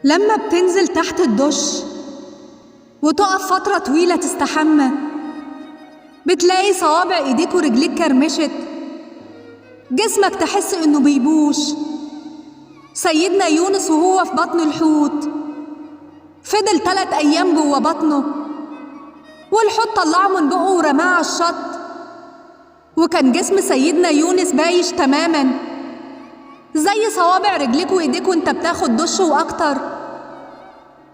لما بتنزل تحت الدش وتقف فترة طويلة تستحمى، بتلاقي صوابع ايديك ورجليك كرمشت، جسمك تحس انه بيبوش. سيدنا يونس وهو في بطن الحوت فضل 3 أيام جوه بطنه، والحوت طلعه من بقه ورماه على الشط، وكان جسم سيدنا يونس بايش تماما زي صوابع رجليك وايديك وانت بتاخد دش واكتر.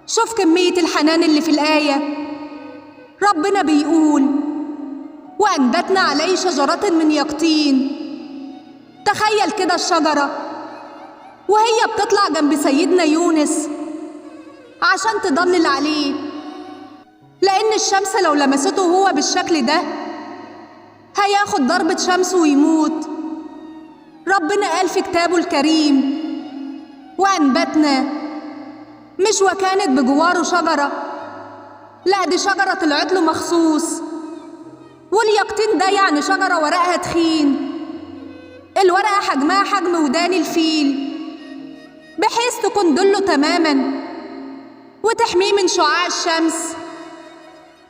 شوف كمية الحنان اللي في الآية. ربنا بيقول: وأنبتنا عليه شجرة من يقطين. تخيل كده الشجرة وهي بتطلع جنب سيدنا يونس عشان تضلل عليه، لأن الشمس لو لمسته هو بالشكل ده هياخد ضربة شمس ويموت. ربنا قال في كتابه الكريم: وأنبتنا، مش وكانت بجواره شجرة، لا دي شجرة طلعت له مخصوص. واليقطين ده يعني شجرة ورقها تخين، الورقة حجمها حجم ودان الفيل، بحيث تكون ضله تماما وتحميه من شعاع الشمس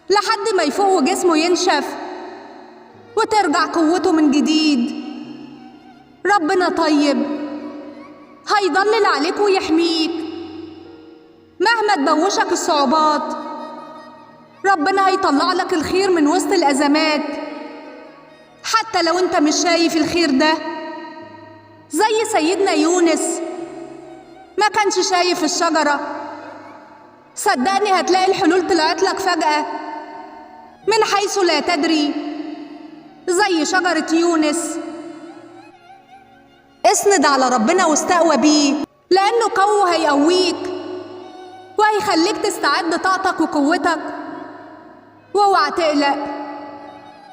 لحد ما يفوق وجسمه ينشف وترجع قوته من جديد. ربنا طيب، هيضلل عليك ويحميك مهما تبوشك الصعوبات. ربنا هيطلع لك الخير من وسط الأزمات حتى لو انت مش شايف الخير ده. زي سيدنا يونس ما كانش شايف الشجرة، صدقني هتلاقي الحلول طلعت لك فجأة من حيث لا تدري، زي شجرة يونس. اسند على ربنا واستقوى بيه، لأنه قوي هيقويك وهيخليك تستعد طاقتك وقوتك. واوعى تقلق،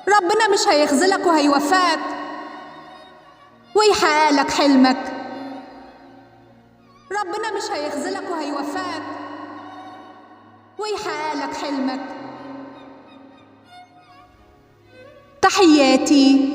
ربنا مش هيخذلك وهيوفقك ويحقق لك حلمك. ربنا مش هيخذلك وهيوفقك ويحقق لك حلمك. تحياتي.